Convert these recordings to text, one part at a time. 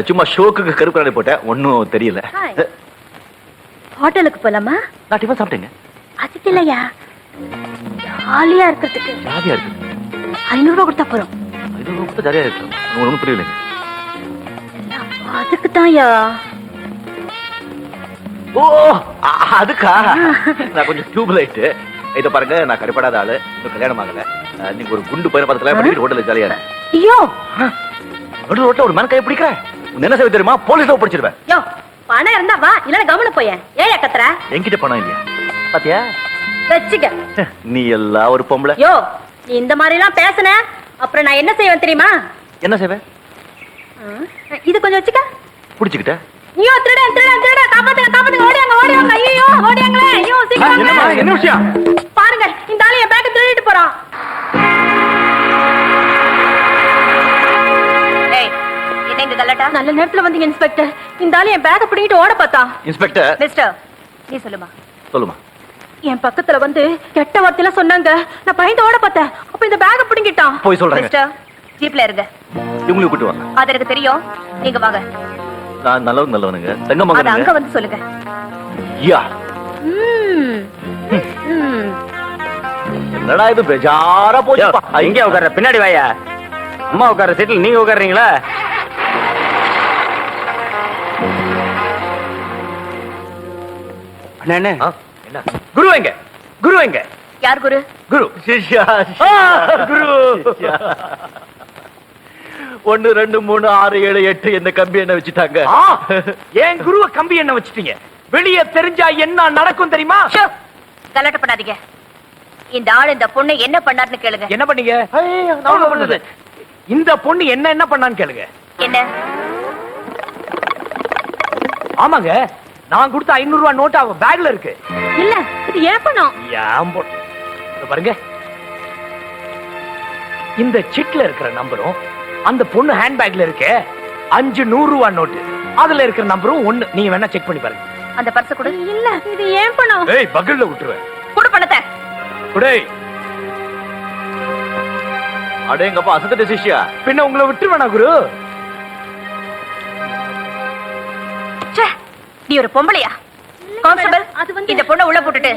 சும்மா ஷோக்கு கருப்பு கண்ணாடி போட்டேன், ஒன்னும் தெரியல. ஹோட்டலுக்கு போலாமா? நான் டிஃபன் சாப்பிட்டேங்க. அதுக்கு இல்லையா, ஜாலியா இருக்கிறதுக்கு. ஜாலியா இருக்கு. 500 ரூபாய் கொடுத்தா போறோம். 500 ரூபாய் ஜாலியா இருக்கு. ஒன்னும் புரியல. அதுக்கு தான்யா. ஓ அதுக்கா? நான் கொஞ்சம் டியூப் லைட். இத பாருங்க, நான் கருப்படாத ஆளு, இன்னும் கல்யாணம் ஆகல. நீங்க ஒரு குண்டு பையனை பார்த்து கல்யாணம் பண்ணிட்டு ஹோட்டல்ல ஜாலியா இருக்கு. ஐயோ, நடு ரோட்ல ஒரு மேன் கையை பிடிக்கிற, என்ன செய்ய தெரியுமா? போலீஸ்ல பிடிச்சிருவேன். யோ, பணம் இருந்தா வா, இல்லன்னா கவன போயேன். ஏயா கத்துற? என்கிட்ட பணம் இல்லையா? பாத்தியா வெச்சுக்க. நீ எல்லாம் ஒரு பொம்பளை. யோ, நீ இந்த மாதிரி எல்லாம் பேசுன அப்புறம் நான் என்ன செய்வேன் தெரியுமா? என்ன செய்வேன்? இது கொஞ்சம் வச்சுக்க. புடிச்சுக்கிட்ட. ஐயோ, திருட திருட திருட, காப்பாத்துங்க காப்பாத்துங்க, ஓடியாங்க ஓடியாங்க. ஐயோ, ஓடியாங்களே. ஐயோ, சீக்கிரம் என்ன விஷயம்? பாருங்க, இந்த ஆளு என் பேக்க திருடிட்டு போறான். ஏய், என்னங்க கலட்டா? நல்ல நேரத்துல வந்தீங்க இன்ஸ்பெக்டர். இந்த ஆளு என் பேக்க பிடிங்கிட்டு ஓட பார்த்தா. இன்ஸ்பெக்டர். மிஸ்டர், நீ சொல்லுமா. சொல்லுமா. என் பக்கத்துல வந்து கெட்ட வார்த்தையில சொன்னாங்க. நான் பயந்து ஓட பார்த்தேன். அப்ப இந்த பேக்க பிடிங்கிட்டான். போய் சொல்றேன். மிஸ்டர், ஜீப்ல இருங்க. இவங்களை கூட்டி வாங்க. அது எனக்கு தெரியும், நீங்க வாங்க. நான் நல்லவனுங்க. தங்க மகன் அங்க வந்து சொல்லுங்க. யா. என்னடா இது பெஜாரா போச்சு. இங்க உட்கார்ற, பின்னாடி வாயா. அம்மா உட்கார்ற சீட்ல நீங்க உட்கார்றீங்களா? என்ன குரு எங்க? குரு எங்க? யார் குரு? குரு சிஷ்யா. குரு 1 2 3 6 7 8 என்ன கம்பி என்ன வச்சுட்டாங்க. ஏன் குருவ கம்பி என்ன வச்சிட்டீங்க? வெளியே தெரிஞ்சா என்ன நடக்கும் தெரியுமா? கலாட்ட பண்ணாதீங்க. இந்த ஆள் இந்த பொண்ணு என்ன பண்ணாருன்னு கேளுங்க. என்ன பண்ணீங்க? நான் பண்ணது. இந்த பொண்ணு என்ன பண்ணான்னு கேளுங்க. என்ன? ஆமாங்க, நான் கொடுத்த 500 ரூபாய் நோட்டு அவ பேக்ல இருக்கு. இல்ல, இது ஏன் பணம்? பாருங்க, இந்த சிட்ல இருக்கிற நம்பரும் அந்த பொண்ணு ஹேண்ட் பேக்ல இருக்க 500 ரூபாய் நோட்டு, அதுல இருக்கிற நம்பரும் ஒண்ணு. நீங்க வேணா செக் பண்ணி பாருங்க. அந்த பர்ஸ் கொடு. இல்ல, இது ஏன் பணம்? ஏய், பகல்ல விட்டுருவேன். கொடு பணத்தை. கொடு. அடேங்கப்பா, அசத்துட்ட சிஷ்யா. பின்ன உங்களை விட்டுருவேனா குரு? ச்சே, நீ ஒரு பொம்பளையா? கான்ஸ்டபிள், இந்த பொண்ணை உள்ள போட்டுட்டு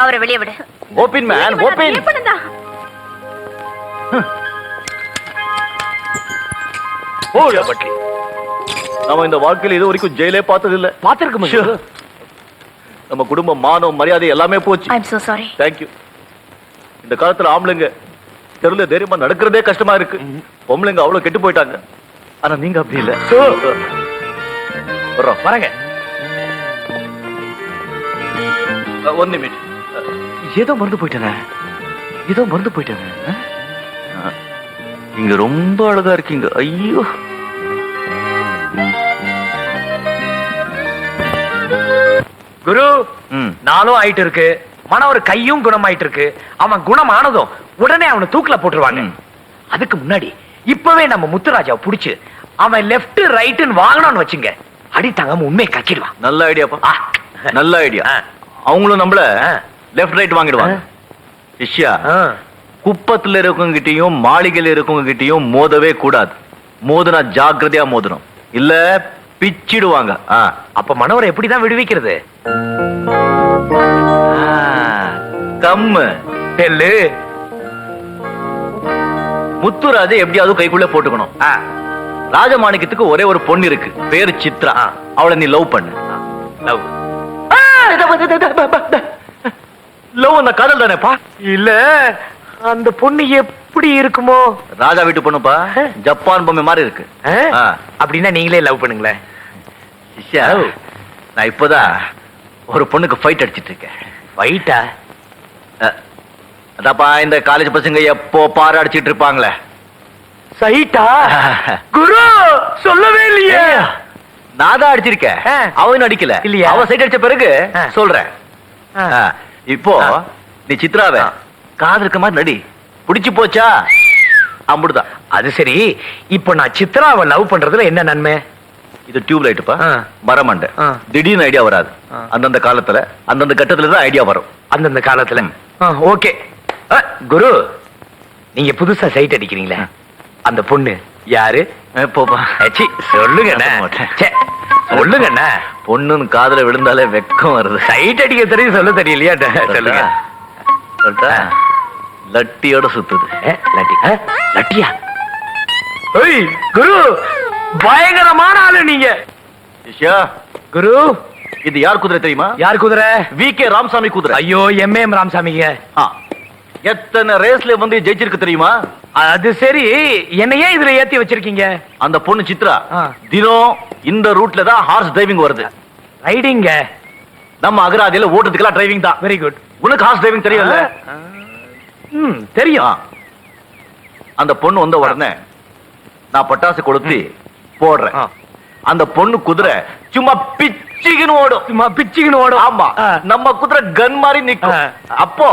அவரை வெளியே விடு. Open man, open. ஓ பட்டி. நாம இந்த வாழ்க்கையில இது வரைக்கும் ஜெயிலே பார்த்தது இல்ல. பாத்திருக்க. நம்ம குடும்ப மானம் மரியாதை எல்லாமே போச்சு. I am so sorry. Thank you. இந்த காலத்துல ஆம்பளைங்க தெருல தைரியமா நடக்கிறதே கஷ்டமா இருக்கு. பொம்பளைங்க அவ்வளவு கெட்டு போயிட்டாங்க. ஆனா நீங்க அப்படி இல்ல. வரங்க. 1 நிமிஷம். ஏதோ மறந்து போயிட்டேன். நீங்க ரொம்ப அழகா இருக்கீங்க. ஐயோ, குரு, நானும் ஆயிட்டு இருக்கு, மனவர் கையும் குணமாயிட்டு இருக்கு. அவன் குணமானதும் உடனே அவனை தூக்கில போட்டுருவாங்க. அதுக்கு முன்னாடி இப்பவே நம்ம முத்துராஜாவை புடிச்சு அவன் லெப்ட் ரைட்னு வாங்கணும்னு வச்சுங்க, அடி தங்காம உண்மையை கக்கிடுவான். நல்ல ஐடியாப்பா, நல்ல ஐடியா. அவங்களும் நம்மள லெப்ட் ரைட் வாங்கிடுவாங்க. சிஷ்யா, குப்பத்துல இருக்கவங்க கிட்டயும் மாளிகையில இருக்கவங்க கிட்டயும் மோதவே கூடாது. மோதுனா ஜாக்கிரதையா மோதணும், இல்ல பிச்சிடுவாங்க. அப்ப மனவரை எப்படிதான் விடுவிக்கிறது? கம்மு டெல்லு. முத்துராஜ எப்படியாவது கைக்குள்ள போட்டுக்கணும். ராஜமாணிக்கத்துக்கு ஒரே ஒரு பொண்ணு இருக்கு, பேரு சித்ரா. அவளை நீ லவ் பண்ணு. லவ் அந்த காதல் தானேப்பா? இல்ல, அந்த பொண்ணு எப்படி இருக்குமோ? ராஜா வீட்டு பொண்ணுப்பா, ஜப்பான் பொம்மை மாதிரி இருக்கு. அப்படின்னா நீங்களே லவ் பண்ணுங்களேன். நான் இப்பதான் ஒரு பொண்ணுக்கு ஃபைட் அடிச்சிட்டு இருக்கேன். ஃபைட்டா? அதாப்பா, இந்த காலேஜ் பசங்க எப்போ பாரு அடிச்சிட்டு இருப்பாங்களே. சைட்டா? குரு சொல்லவே இல்லையே. நான் தான் அடிச்சிருக்கேன், அவன் அடிக்கல. இல்லையா? அவன் சைட் அடிச்ச பிறகு சொல்றேன். இப்போ நீ சித்ராவை காதலுக்கு மாதிரி நடி. பிடிச்சு போச்சா அம்புடுதான். அது சரி, இப்போ நான் சித்ராவை லவ் பண்றதுல என்ன நன்மை? இது டியூப் லைட்டுப்பா, மரமண்ட. திடீர்னு ஐடியா வராது. அந்தந்த காலத்துல அந்தந்த கட்டத்துல தான் ஐடியா வரும். அந்தந்த காலத்துல. ஓகே குரு, நீங்க புதுசா சைட் அடிக்கிறீங்களே, அந்த பொண்ணு யாரு? போப்பா. ச்சீ, சொல்லுங்க அண்ணே. சொல்ல மாட்டேன். ச்சே, சொல்லுங்க அண்ணே. பொண்ணுன்னு காதுல விழுந்தாலே வெக்கம் வருது. சைட் அடிக்க தெரியும், சொல்ல தெரியலையா? சொல்லுங்க. சொல்லிட்டா? லட்டியோட சுத்துது. லட்டி? லட்டியா? ஓய் குரு, பயங்கரமான ஆளு நீங்க. சிஷ்யா, குரு, இது யார் குதிரை தெரியுமா? யார் குதிரை? வி.கே. ராமசாமி குதிரை. ஐயோ, எம்.எம். ராமசாமிங்க. ஆ. எத்தனை ரேஸ்ல வந்து ஜெயிச்சிருக்கு தெரியுமா? அது சரி, என்னையே இதுல ஏத்தி வச்சிருக்கீங்க? அந்த பொண்ணு சித்ரா ஆ. தினம் இந்த ரூட்ல தான் ஹார்ஸ் டிரைவிங் வருது. ரைடிங்க. நம்ம அகராதியில ஓட்டுறதுக்கெல்லாம் டிரைவிங் தான். Very good. உனக்கு ஹார்ஸ் டிரைவிங் தெரியும்ல? தெரியும். அந்த பொண்ணு வந்த உடனே நான் பட்டாசு கொளுத்தி போடுறேன். அந்த பொண்ணு குதிரை சும்மா பிச்சுக்குன்னு ஓடும். சும்மா பிச்சுக்குன்னு ஓடும். ஆமா. நம்ம குதிரை கன் மாதிரி நிக்கும். அப்போ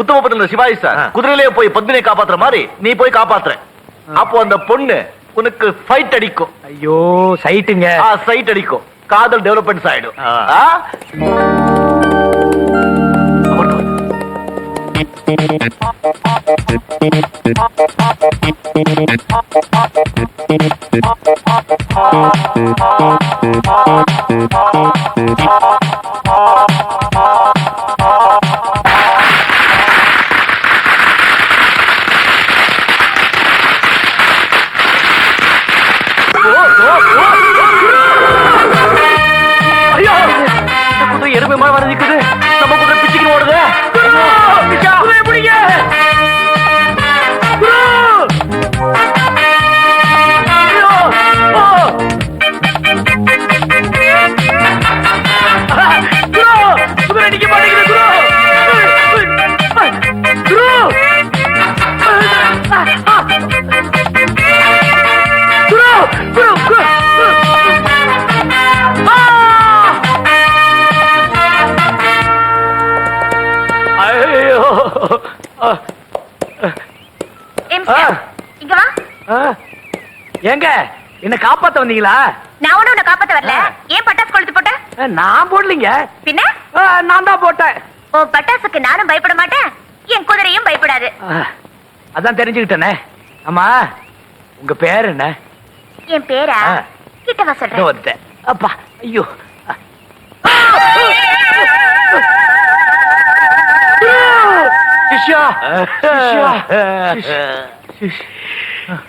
உத்தமபுரத்துல சிவாஜி சார் குதிரையிலே போய் பத்மினியை காப்பாத்துற மாதிரி நீ போய் காப்பாத்துற. அப்போ அந்த பொண்ணு உனக்கு ஃபைட் அடிக்கும். ஐயோ, சைட்டுங்க. சைட் அடிக்கும். காதல் டெவலப்மெண்ட் ஆயிடும். எருமை மாதிரி வர நிக்குது. நம்ம குதிரை பிச்சுக்கு ஓடுது. இங்க வா. ஏங்க, என்ன காப்பாத்த வந்தீங்களா? நான் உன்னை காப்பாத்த வரல. ஏன் பட்டாசு கொளுத்து போட்ட? நான் போடலீங்க. பின்ன நான் தான் போட்டேன். ஓ, பட்டாசுக்கு நானும் பயப்பட மாட்டேன், என் குதிரையும் பயப்படாது. அதான் தெரிஞ்சுக்கிட்டேனே. ஆமா, உங்க பேர் என்ன? என் பேரா? கிட்ட வா சொல்றேன். வந்துட்டேன். அப்பா, ஐயோ. சிஷ்யா,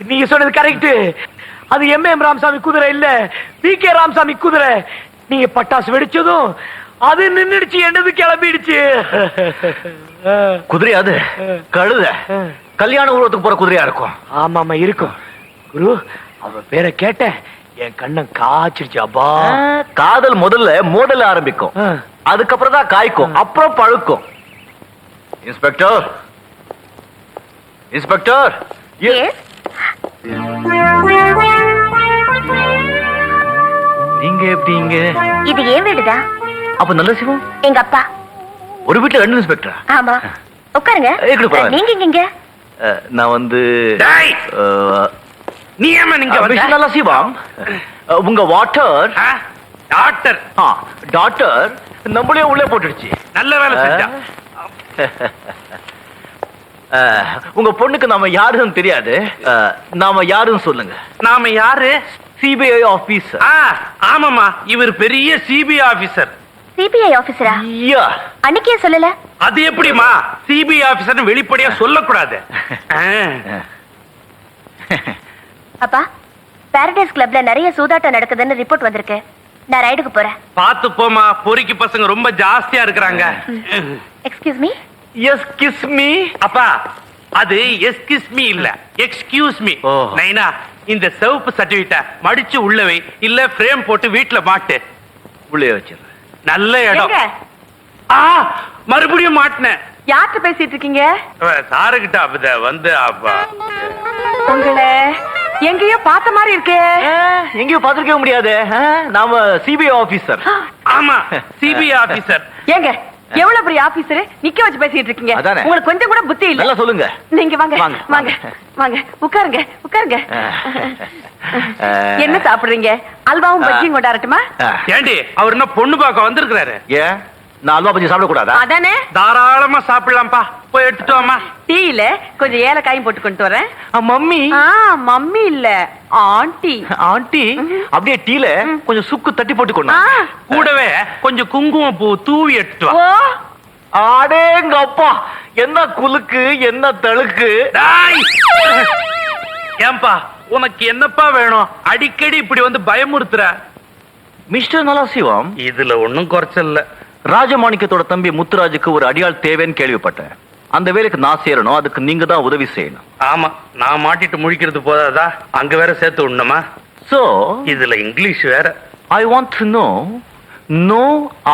நீங்க சொன்னது கரெக்ட். அது எம்.எம். ராமசாமி குதிரை இல்ல, வி.கே. ராமசாமி குதிரை. நீங்க பட்டாசு வெடிச்சதும் அது நின்னுடுச்சு, என்னது கிளம்பிடுச்சு. குதிரை அது கழுத. கல்யாண ஊர்வலத்துக்கு போற குதிரையா இருக்கும். ஆமாமா இருக்கும். குரு, அவ பேரை கேட்ட என் கண்ணம் காய்ச்சிருச்சு. அப்பா, காதல் முதல்ல மோதல ஆரம்பிக்கும், அதுக்கப்புறம் தான் காய்க்கும், அப்புறம் பழுக்கும். Inspector, inspector. நீங்க எப்படிங்க? இது ஏன் வீடுதான். அப்ப நல்ல சிவம் எங்க அப்பா. ஒரு வீட்டுல 2 இன்ஸ்பெக்டரா? ஆமா. உட்காருங்க. நீங்க இங்க? நான் வந்து நீ ஏமா நீங்க வந்து? நல்ல சிவம், உங்க வாட்டர் டாக்டர் டாக்டர் நம்மளே உள்ளே போட்டுடுச்சு. நல்ல வேலை செஞ்சா. உங்க பொண்ணுக்கு நாம யாருன்னு தெரியாது. நாம யாருன்னு சொல்லுங்க. நாம யாரு? CBI officer. ஆமாமா, இவர் பெரிய சிபிஐ ஆபீசர். சிபிஐ ஆபீசரா? அன்னைக்கே சொல்லல. அது எப்படிமா சிபிஐ ஆபீசர் வெளிப்படையா சொல்லக்கூடாது? அப்பா, பாரடைஸ் கிளப்ல நிறைய சூதாட்டம் நடக்குதுன்னு ரிப்போர்ட் வந்திருக்கு. நான் ரைடுக்கு போறேன். பாத்து போமா, பொறுக்கி பசங்க ரொம்ப ஜாஸ்தியா இருக்கிறாங்க. Excuse me. Excuse me. அப்பா, அது எஸ்கியூஸ் மீ இல்ல, எக்ஸ்கியூஸ் மீ. நைனா, இந்த சிவப்பு சர்டிபிகேட்டை மடிச்சு உள்ள வை, இல்ல ஃப்ரேம் போட்டு வீட்டுல மாட்டு. உள்ளே வச்சிரு. நல்ல இடம். மறுபடியும் மாட்டினேன். யார்கிட்ட பேசிட்டு இருக்கீங்க? சாருகிட்ட. அப்ப வந்து அப்பா உங்களை எங்கேயோ பார்த்த மாதிரி இருக்கே. எங்கேயோ பார்த்திருக்கவே முடியாது. நாம சிபிஐ ஆபீசர். ஆமா, சிபிஐ ஆபீசர். ஏங்க, எவ்வளவு பெரிய ஆபீசர் நிக்க வச்சு பேசிட்டு இருக்கீங்க? உங்களுக்கு கொஞ்சம் கூட புத்தி இல்ல. நல்லா சொல்லுங்க. நீங்க வாங்க வாங்க வாங்க, உட்காருங்க உட்காருங்க. என்ன சாப்பிடுறீங்க? அல்வாவும் பஜ்ஜியும் கொண்டாரட்டுமா? ஏண்டி, அவர் என்ன பொண்ணு பார்க்க வந்திருக்கிறாரு? ஏன் நான் அல்வா பஜ்ஜி சாப்பிட கூடாதா? அதானே. தாராளமா சாப்பிடலாம்ப்பா. போய் எடுத்துட்டு வாமா. டீல கொஞ்சம் ஏலக்காயும் போட்டு கொண்டு வரேன். மம்மி மம்மி இல்ல ஆண்டி. ஆண்டி அப்படியே டீல கொஞ்சம் சுக்கு தட்டி போட்டு கொண்டு வா. கூடவே கொஞ்சம் குங்குமம் பூ தூவி எடுத்துட்டு வா. ஓ ஆடேங்க அப்பா, என்ன குலுக்கு என்ன தழுக்கு. டேய்! ஏன்பா உனக்கு என்னப்பா வேணும்? அடிக்கடி இப்படி வந்து பயமுறுத்துற. மிஸ்டர் நலாசிவம், இதுல ஒண்ணும் குறைச்சல்ல. ராஜமாணிக்கத்தோட தம்பி முத்துராஜுக்கு ஒரு அடியாள் தேவைன்னு கேள்விப்பட்டேன். அந்த வேலைக்கு நான் சேரணும், அதுக்கு நீங்க தான் உதவி செய்யணும். ஆமா, நான் மாட்டிட்டு முழிக்கிறது போதாதா, அங்க வேற சேர்த்து விடணுமா? சோ இதுல இங்கிலீஷ் வேற. I want to know, no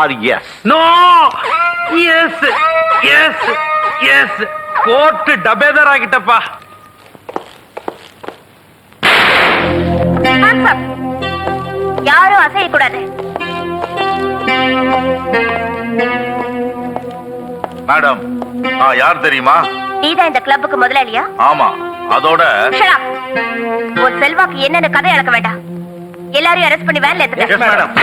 or yes? No. Yes yes yes. Court டபேதர் ஆகிட்டப்பா. யாரும் அசையக்கூடாது. மேடம், யார் தெரியுமா? நீதான் இந்த கிளப்புக்கு முதலாளியா? ஆமா, அதோட Shut up. உன் செல்வாக்கு என்னன்னு கதை இழக்க வேண்டாம். எல்லாரையும் அரெஸ்ட் பண்ணி வேன்ல எஸ் ஏத்துங்க. மேடம்.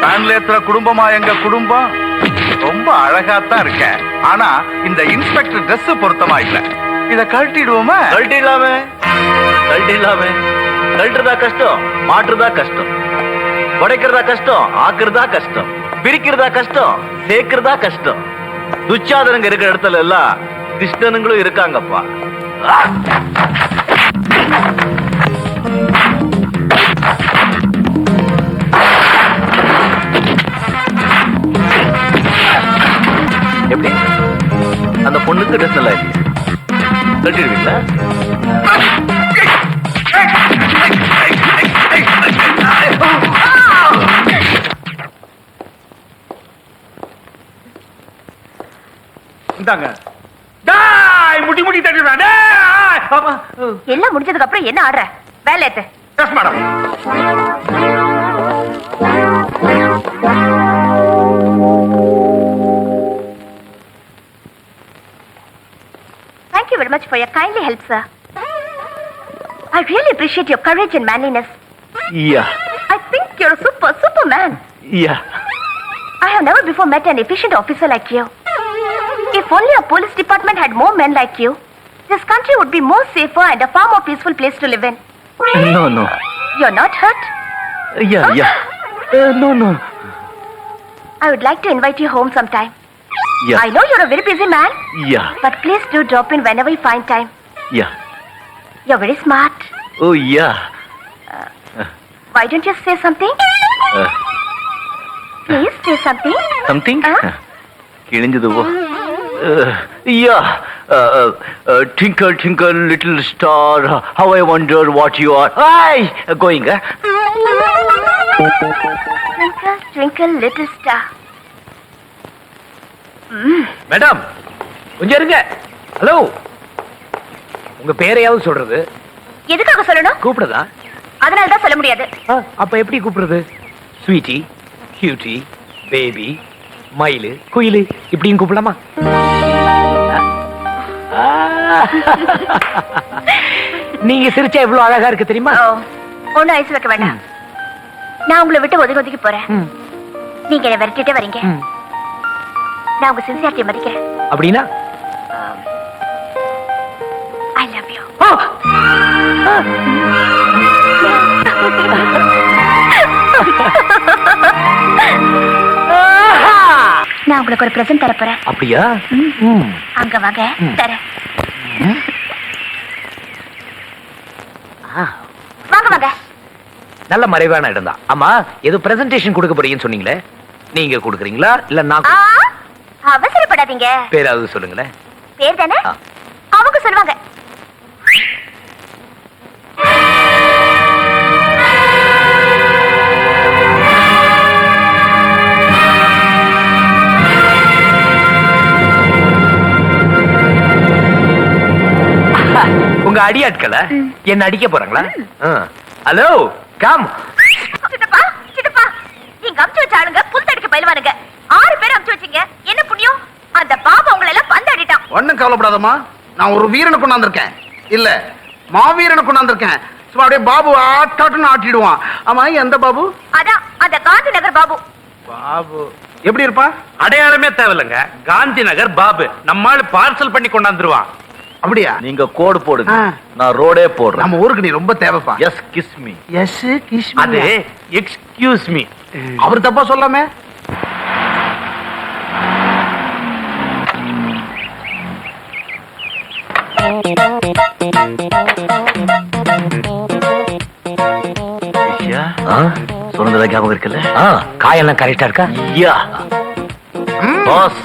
வேன்ல ஏத்துற குடும்பமா எங்க குடும்பம்? ரொம்ப அழகாத்தான் இருக்க, ஆனா இந்த இன்ஸ்பெக்டர் Dress பொருத்தமா இல்ல. இத கழட்டிடுவோமா? கழட்டி இல்லாம கழட்டுறதா கஷ்டம், மாற்றுறதா கஷ்டம், உடைக்கிறதா கஷ்டம், ஆக்குறதா கஷ்டம், பிரிக்கிறதா கஷ்டம், சேர்க்கிறதா கஷ்டம். துச்சாதனங்க இருக்கிற இடத்துல எல்லாம் கிருஷ்ணனுங்களும் இருக்காங்கப்பா. எப்படி அந்த பொண்ணுக்கு ட்ரெஸ் நல்லா இல்லையா? கட்டிடுவீங்களா? இந்தாங்க. டேய், முடி முடி தட்டிடுறா. டேய்! ஆமா. எல்லாம் முடிஞ்சதுக்கு அப்புறம் என்ன ஆடுற? வேன்ல ஏத்து. Yes madam. Thank you very much for your kindly help, sir. I really appreciate your courage and manliness. Yeah, I think you're a superman. yeah. I have never before met an efficient officer like you. If only our police department had more men like you, this country would be more safer and a far more peaceful place to live in. No. You're not hurt? Yeah. No. I would like to invite you home sometime. Yeah. I know you're a very busy man, Yeah. but please do drop in whenever you find time. Yeah. You're very smart. Oh, yeah. Why don't you say something? Please say something. Something? Huh? கிழிஞ்சது போ. Yeah. Twinkle, twinkle, little star, how I wonder what you are. Hi! Going, Twinkle, twinkle, little star. Madam கொஞ்சம் இருங்க. Hello, உங்க பேரையாவது சொல்றது? எதுக்காக சொல்லணும்? கூப்பிடுதா? அதனால தான் சொல்ல முடியாது. அப்ப எப்படி கூப்பிடுறது? ஸ்வீட்டி, கியூட்டி, பேபி, மயிலு, குயிலு இப்படியும் கூப்பிடலாமா? நீங்க சிரிச்சா எவ்வளவு அழகா இருக்கு தெரியுமா? ஒன்னும் ஐஸ் வைக்க வேண்டாம். நான் உங்களை விட்டு ஒதுங்கி ஒதுங்கி போறேன். நீங்க என்ன விரட்டிட்டே வரீங்க. நான் உங்க சின்சியாரிட்டியை மதிக்கிறேன். அப்படின்னா I love you. நான் உங்களுக்கு ஒரு பிரசன்ட் தர போறேன். அப்படியா? அங்க வாங்க, தரேன். வாங்க வாங்க. நல்ல மறைவான இடம் தான். ஆமா, ஏதோ பிரசன்டேஷன் கொடுக்க போறீங்கன்னு சொன்னீங்களே, நீங்க கொடுக்குறீங்களா இல்ல நான்? அவசரப்படாதீங்க. பேராவது சொல்லுங்களேன். பேர் தானே அவங்க சொல்லுவாங்க. உங்க அடியாட்கள என்ன அடிக்க போறாங்களா? Hello, come. சித்தப்பா, சித்தப்பா, நீங்க அம்ச்சு வச்ச ஆளுங்க புல் தடிக்க பயிலுவானுங்க. 6 பேர் அனுப்பிச்சு வச்சீங்க. என்ன புண்ணியம்? அந்த பாபா உங்களை எல்லாம் பந்தாடிட்டான். ஒண்ணும் கவலைப்படாதம்மா, நான் ஒரு வீரனை கொண்டாந்துருக்கேன். இல்ல, மாவீரனை கொண்டாந்துருக்கேன். சும்மா அப்படியே பாபு ஆட்டாட்டுன்னு ஆட்டிடுவான். ஆமா, எந்த பாபு? அதான் அந்த காந்தி நகர் பாபு. பாபு எப்படி இருப்பா? அடையாளமே தேவையில்லைங்க. காந்தி நகர் பாபு நம்மால பார்சல் பண்ணி கொண்டாந்துருவான். அப்படியா? நீங்க கோடு போடுங்க, ஆ. நான் ரோடே போடுறேன். நம்ம ஊருக்கு நீ ரொம்ப தேவைப்பா. Yes kiss me. Yes kiss அது எக்ஸ்கியூஸ் மீ. அவர் தப்பா சொல்லாமே. சொன்னதா ஞாபகம் இருக்குல்ல? காயெல்லாம் கரெக்டா இருக்கா? யா பாஸ்,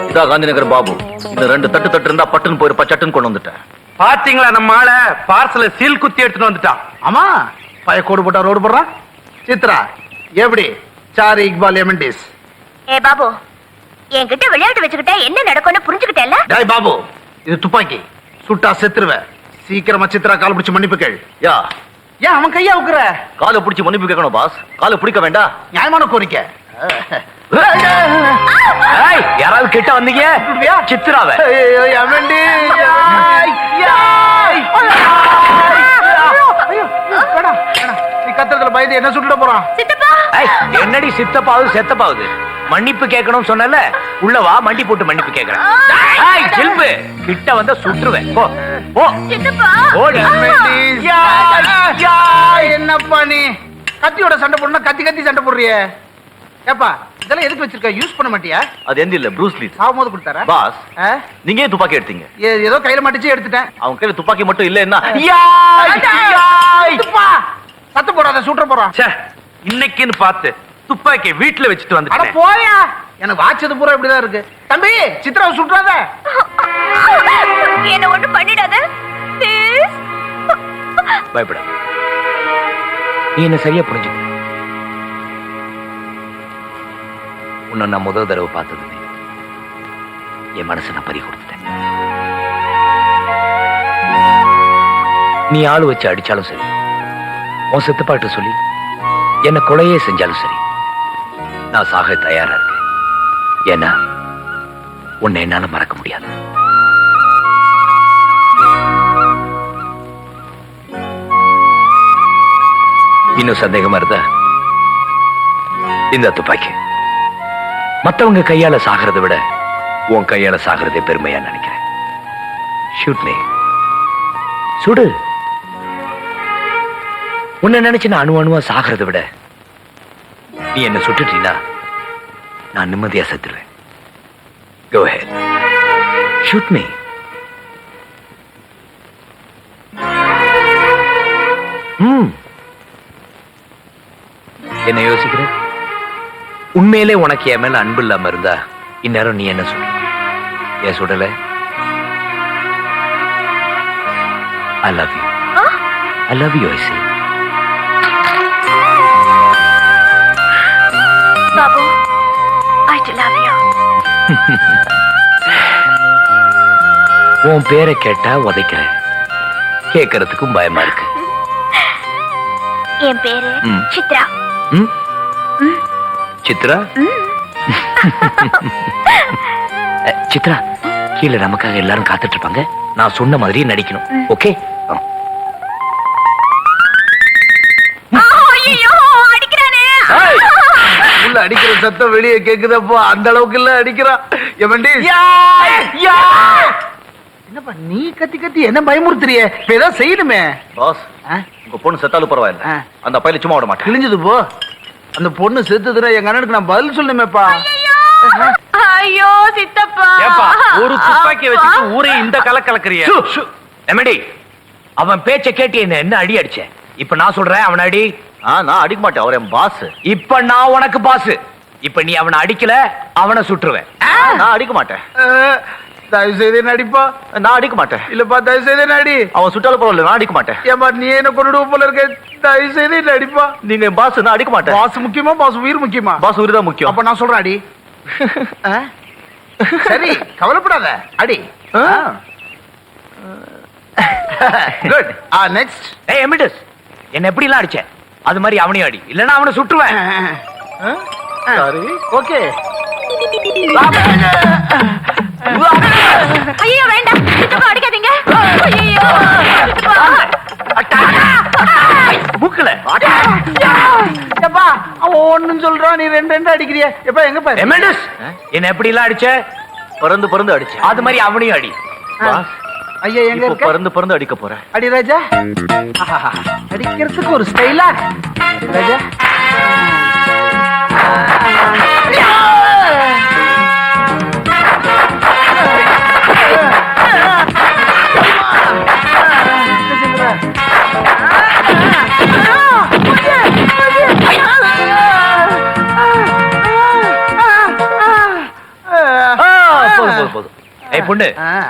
இதா காந்தி நகர் பாபு. இந்த 2 தட்டு இருந்தா பட்டுன்னு போயிருப்பா, சட்டுன்னு கொண்டு வந்துட்டேன். பாத்தீங்களா நம்ம ஆள பார்சல சீல் குத்தி எடுத்துட்டு வந்துட்டான். ஆமா, பய கோடு போட்டா ரோடு போடுறான். சித்ரா எப்படி? சாரி இக்பால் எமண்டிஸ். ஏ பாபு, என்கிட்ட விளையாட்டு வச்சுக்கிட்ட என்ன நடக்கும்னு புரிஞ்சுக்கிட்டேல்ல? டேய் பாபு, இது துப்பாக்கி, சுட்டா செத்துருவ. சீக்கிரமா சித்ரா கால் பிடிச்சு மன்னிப்பு கேள். யா, ஏன் அவன் கையா உக்குற? காலை பிடிச்சி மன்னிப்பு கேட்கணும் பாஸ். காலை பிடிக்க வேண்டாம். நியாயமான கோரிக்கை. ஏய், யாராவது கிட்ட வந்தீங்க? சித்ராவை ஐயோ, எமண்டிஸ். யாய், யாய். ஐயோ, வேணாம், வேணாம். நீ கத்துறதுல பயந்து என்ன சுட்டுட போறான்? சித்தப்பா, ஏய், என்னடி சித்தப்பாவது செத்தப்பாவது? மன்னிப்பு கேட்கணும் சொன்னல, உள்ள வா, மண்டி போட்டு மன்னிப்பு கேட்கறேன். ஏய், ஜில்பு கிட்ட வந்தா சுற்றுவேன். போ போ சித்தப்பா. ஓடு. எமண்டிஸ். யாய், யாய். என்னப்பா நீ கத்தியோட சண்டை போடணும், கத்தி கத்தி சண்டை போடுறியே? ஏப்பா, இதெல்லாம் எதுக்கு வச்சிருக்க? யூஸ் பண்ண மாட்டியா? அது எந்த இல்ல, ப்ரூஸ் லீ. சாகும்போது கொடுத்தாரா? பாஸ், ஆ? நீங்க ஏன் துப்பாக்கி எடுத்தீங்க? ஏதோ கையில மாட்டிச்சு எடுத்துட்டேன். அவன் கையில துப்பாக்கி மட்டும் இல்லன்னா இதுப்பா, சத்தம் போடாத, சுற்ற போறான். ச்சே, இன்னைக்குன்னு பார்த்து துப்பாக்கி வீட்டுல வச்சுட்டு அட வந்துட்டேன். போயா, எனக்கு வாட்சது பூரா இப்படிதான் இருக்கு. தம்பி, சித்ராவை சுற்றாத. என்ன ஒண்ணு பண்ணிடாத please. பயப்பட. நீ என்ன சரியா புரிஞ்சுக்க. உன்னை நான் முதல் தடவை பார்த்தது என் மனசை நான் பறி கொடுத்துட்டேன். நீ ஆளு வச்சு அடிச்சாலும் சரி, உன் செத்துப்பாட்டு சொல்லி என்ன கொலையே செஞ்சாலும் சரி, நான் சாக தயாரா இருக்கேன். ஏன்னா உன்னை என்னால மறக்க முடியாது. இன்னும் சந்தேகமா இருந்தா இந்த துப்பாக்கி மத்தவங்க கையால சாகிறதை விட உன் கையால சாகிறதே பெருமையா நினைக்கிறேன். ஷூட் மீ, சுடு. உன்னை நினைச்சு நான் அணுவா சாகிறதை விட நீ என்ன சுட்டுட்டீனா நான் நிம்மதியா செத்துருவேன். Go ahead. Shoot me. என்ன யோசிக்கிற? உண்மையிலே உனக்கு என் மேல அன்பு இல்லாம இருந்தா இந்நேரம் நீ என்ன சொல்ற? ஏன் சுடல? I love you. I love you, I say. Babu, I do love you. உன் பேரை கேட்டா உதைக்கிற, கேட்கறதுக்கும் பயமா இருக்கு. என் பேரு ம். சித்ரா. ம்? சித்ரா? சித்ரா, கீழே நமக்காக எல்லாரும் காத்துட்டு இருப்பாங்க. நான் சொன்ன மாதிரி நடிக்கணும். ஓகே? ஐயோ, அடிக்கிறானே. உள்ள அடிக்கிற சத்தம் வெளியே கேக்குதப்போ, அந்த அளவுக்கு இல்ல அடிக்கிறான். எமண்டிஸ். என்னப்பா நீ கத்தி கத்தி என்ன பயமுறுத்துறியே? இப்ப ஏதாவது செய்யணுமே. பாஸ், உங்க பொண்ணு செத்தாலும் பரவாயில்ல, ஆ. அந்த பையில சும்மா விட மாட்டேன். கிழிஞ்சது போ. அந்த பொண்ணு செத்துதுன்னா எங்க அண்ணனுக்கு நான் பதில் சொல்லணுமேப்பா. ஐயோ சித்தப்பா. ஏப்பா, ஒரு துப்பாக்கி வச்சுட்டு ஊரே இந்த கலக்கலக்கறிய. எமடி, அவன் பேச்ச கேட்டு என்ன அடி அடிச்ச? இப்ப நான் சொல்றேன், அவன் அடி. நான் அடிக்க மாட்டேன், அவர் என் பாஸ். இப்ப நான் உனக்கு பாஸ். இப்ப நீ அவனை அடிக்கல, அவனை சுற்றுவேன். நான் அடிக்க மாட்டேன். தயவு செய்து நடிப்பா. நான் அடிக்க மாட்டேன். இல்லப்பா, தயவு செய்து நடி. அவன் சுட்டாலும் பரவாயில்ல, நான் அடிக்க மாட்டேன். ஏமா நீ என்ன கொண்டுடுவ போல இருக்க. தயவு செய்து நடிப்பா. நீங்க என் பாஸ், நான் அடிக்க மாட்டேன். பாஸ் முக்கியமா, பாஸ் உயிர் முக்கியமா? பாஸ் உயிர் தான் முக்கியம். அப்ப நான் சொல்றேன் அடி. சரி, கவலைப்படாத, அடி. குட். நெக்ஸ்ட். ஏய் எமிடஸ், என்ன எப்படி எல்லாம் அடிச்ச? அது மாதிரி அவனையும் அடி, இல்லன்னா அவனை சுற்றுவேன். சாரி. ஓகே. ஐயோ வேண்டாம் சித்தப்பா அடிக்காதீங்க. ஐயோ மூக்கல எப்பா அவன் ஒண்ணும் சொல்றான், நீ ரெண்டு ரெண்டு அடிக்கிறிய. எப்பா எங்க பாரு எமெண்டஸ் என்ன எப்படி எல்லாம் அடிச்ச? பறந்து பறந்து அடிச்சு. அது மாதிரி அவனையும் அடி. பாஸ், ஐயா எங்க இப்போ இருக்க? பறந்து பறந்து அடிக்க போறேன். அடி ராஜா. ஆஹா, அடிக்கிறதுக்கு ஒரு ஸ்டைலா ராஜா. போதும் போதும் போதும். ஏய் பொண்ணு,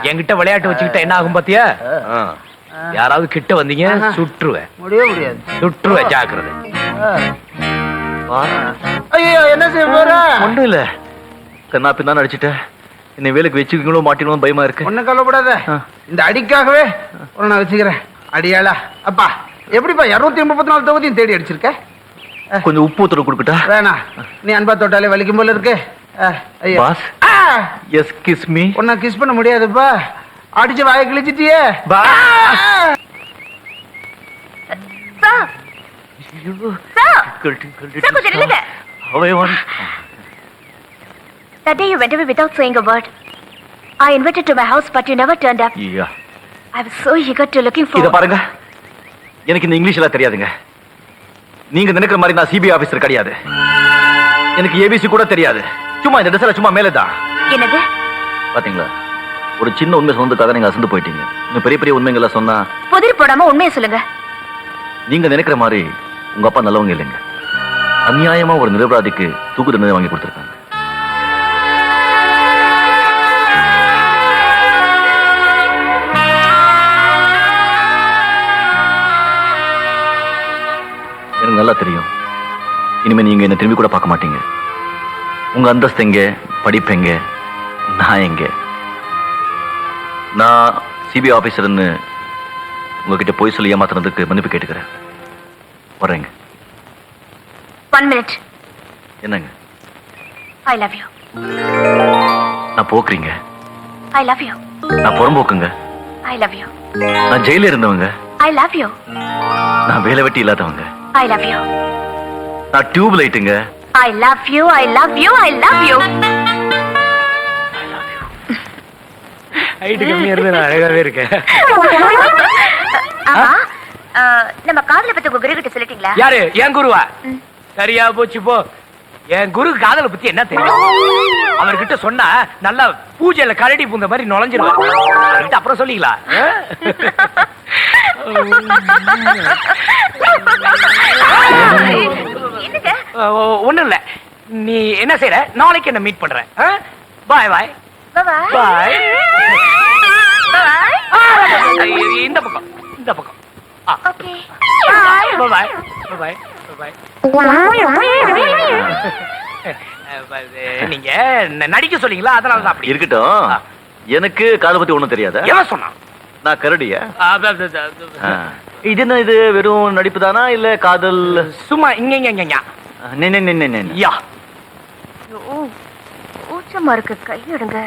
என்கிட்ட விளையாட்டு வச்சுக்கிட்ட என்ன ஆகும் பாத்தியா? யாராவது கிட்ட வந்தீங்க சுற்றுவேன். முடியவே முடியாது. சுற்றுவேன், ஜாக்கிரதை. ஐயோ என்ன செய்ய போற? ஒண்ணும் இல்ல, கண்ணா பின்னான்னு அடிச்சுட்டேன். என்னை வேலைக்கு வச்சுக்கீங்களோ மாட்டினோம் பயமா இருக்கு. ஒண்ணும் கவலைப்படாத. இந்த அடிக்காகவே ஒரு நான் வச்சுக்கிறேன். அடியாளா அப்பா, எப்படிப்பா 234 தொகுதியும் தேடி அடிச்சிருக்க? கொஞ்சம் உப்பு ஊத்துற கொடுக்கட்டா? வேணா, நீ அன்பா தொட்டாலே வலிக்கும் போல இருக்கு. ஐயா பாஸ், எஸ் கிஸ் மீ. உன்னை கிஸ் பண்ண முடியாதுப்பா, அடிச்சு வாயை கிழிச்சிட்டியே. சார் சார் சார் கொஞ்சம் நில்லுங்க. That day you went away without saying a word. I invited to my house but you never turned up. I was so eager to looking இத forward. பாருங்க, எனக்கு இந்த இங்கிலீஷ் எல்லாம் தெரியாதுங்க. நீங்க நினைக்கிற மாதிரி நான் சிபிஐ ஆபீசர் கிடையாது. எனக்கு ஏபிசி கூட தெரியாது. சும்மா இந்த ட்ரெஸ்ல சும்மா மேலே தான். என்னது? பாத்தீங்களா, ஒரு சின்ன உண்மை சொன்னதுக்காக நீங்க அசந்து போயிட்டீங்க. இன்னும் பெரிய பெரிய உண்மைகளை சொன்னா புதிர் போடாம உண்மையை சொல்லுங்க. நீங்க நினைக்கிற மாதிரி உங்க அப்பா நல்லவங்க இல்லைங்க. அநியாயமா ஒரு நிரபராதிக்கு தூக்கு தண்டனை வாங்கி கொடுத்திருக்காங்க. எனக்கு நல்லா தெரியும், இனிமே நீங்க என்ன திரும்பி கூட பார்க்க மாட்டீங்க. உங்க அந்தஸ்து எங்க, படிப்பு எங்க, நான் எங்க? நான் சிபிஐ ஆபீசர்னு உங்ககிட்ட போய் சொல்லி ஏமாத்துறதுக்கு மன்னிப்பு கேட்டுக்கிறேன். வரேங்க. 1 minute. என்னங்க? I love you. நான் போக்குறீங்க. I love you. நான் புறம்போக்குங்க. I love you. நான் ஜெயில இருந்தவங்க. I love you. நான் வேலை வெட்டி இல்லாதவங்க. I love you. நான் டியூப் லைட்டுங்க. I love you. I love you. I love you. Height கம்மியா இருந்து நான் அழகாவே இருக்கேன். ஆமா, நம்ம காதல பத்தி உங்க குரு கிட்ட சொல்லிட்டீங்களா? யாரு? என் குருவா? சரியா போச்சு போ. என் குரு காதலை பத்தி என்ன தெரியும்? அவர்கிட்ட சொன்னா நல்லா பூஜையில கரடி பூந்த மாதிரி நுழைஞ்சிருவார். அவர்கிட்ட அப்புறம் சொல்லிக்கலாம். என்னங்க? ஒண்ணும் இல்ல. நீ என்ன செய்யற? நாளைக்கு என்ன மீட் பண்ற. பாய் பாய் Bye-bye. பாய். Bye. இந்த பக்கம், இந்த பக்கம். Okay. Bye. பாய் பாய் பாய். நீங்க நடிக்க சொன்னீங்களா, அதனால தான் அப்படி இருக்கட்டும். எனக்கு காதை பத்தி ஒண்ணும் தெரியாதா? எவன் சொன்னான்? நான் கரடியா? இது என்ன, இது வெறும் நடிப்பு தானா இல்ல காதல்? சும்மா இங்க யா. ஊச்சமா இருக்கு, கையெடுங்க.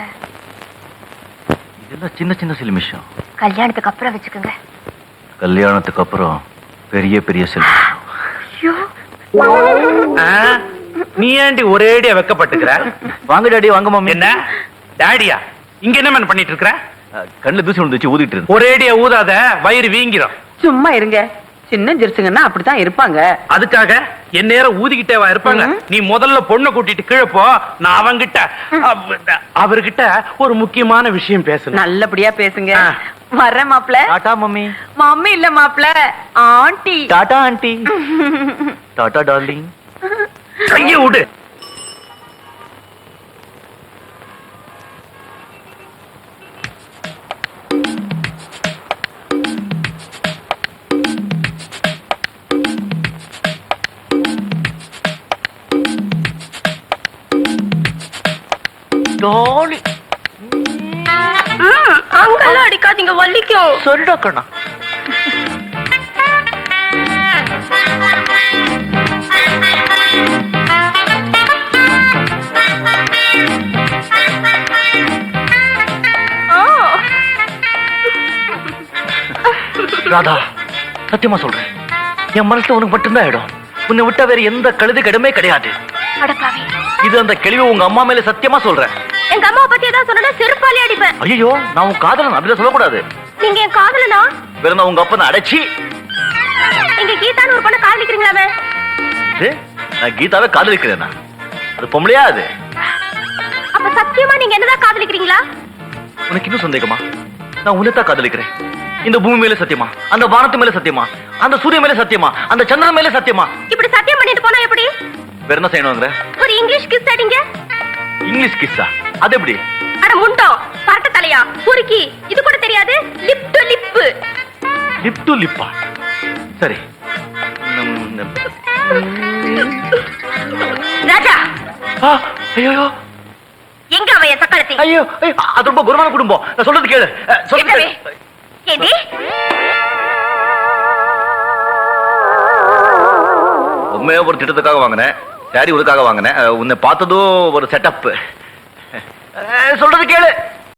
இதெல்லாம் சின்ன சின்ன சிலுமிஷம். கல்யாணத்துக்கு அப்புறம் வச்சுக்கோங்க. கல்யாணத்துக்கு அப்புறம் பெரிய பெரிய சிலுமிஷம். ஐயோ, நீ ஏண்டி ஒரேடியா வெக்கப்பட்டுக்கிற? வாங்க டாடி, வாங்க மாமி. என்ன டாடியா? இங்க என்ன மேன் பண்ணிட்டு இருக்கிற? கண்ணுல தூசி விழுந்துச்சு, ஊதிட்டு இருந்து. ஒரேடியா ஊதாத, வயிறு வீங்கிரும். சும்மா இருங்க. சின்ன ஜெருசுங்கன்னா அப்படித்தான் இருப்பாங்க. அதுக்காக என் நேரம் ஊதிக்கிட்டேவா இருப்பாங்க? நீ முதல்ல பொண்ணை கூட்டிட்டு கீழே போ. நான் அவங்கிட்ட அவர்கிட்ட ஒரு முக்கியமான விஷயம் பேசணும். நல்லபடியா பேசுங்க. வர்றேன் மாப்ள. டாடா மம்மி. மம்மி இல்ல மாப்ள, aunty. Tata aunty. Tata darling. கைய விடு. அங்கெல்லாம் அடிக்காதீங்க, வலிக்கும். சொல்லிடா கண்ணா. ராதா சத்தியமா சொல்றேன், என் மனசுல உனக்கு மட்டும்தான் இடம். உன்னை விட்டா வேற எந்த கழுதுக்கு இடமே கிடையாது. அடப்பாவி, இது அந்த கேள்வி உங்க அம்மா மேல சத்தியமா சொல்றேன். எங்க அம்மாவை பத்தி ஏதாவது சொன்னா செருப்பாலே அடிப்பேன். ஐயோ, நான் உன் காதலன், அப்படிதான் சொல்லக்கூடாது. நீங்க என் காதலனா? வேற நான் உங்க அப்பனை அடைச்சி நீங்க கீதான்னு ஒரு பொண்ணை காதலிக்கிறீங்களாமே? நான் கீதாவை காதலிக்கிறேனா? அது பொம்பளையா அது? அப்ப சத்தியமா நீங்க என்னதான் காதலிக்கிறீங்களா? உனக்கு இன்னும் சந்தேகமா? நான் உன்னைத்தான் காதலிக்கிறேன். இந்த பூமி மேல சத்தியமா, அந்த வானத்து மேல சத்தியமா, அந்த சூரிய மேல சத்தியமா, அந்த சந்திரன் மேல சத்தியமா. இப்படி சத்தியம் பண்ணிட்டு போனா எப்படி? வேற என்ன செய்யணுங்கிற? ஒரு இங்கிலீஷ் கிஸ் அடிங்க. இங்கிலீஷ் கிஸ்ஸா? அது எப்படி? அட முண்டம், பரட்ட தலையா, பொறுக்கி, இது கூட தெரியாது? Lip to lip. Lip to லிப்பா? சரி. ராஜா, ஐயோ எங்க அவன் என் சக்களத்தி? ஐயோ, அது ரொம்ப குருவான குடும்பம். நான் சொல்றது கேளு. என்னவே? ஏண்டி? உண்மையா ஒரு திட்டத்துக்காக வாங்கினேன், சாரி உனக்காக வாங்கினேன். உன்னை பார்த்ததும் ஒரு செட்டப். சொல்றது கேளு.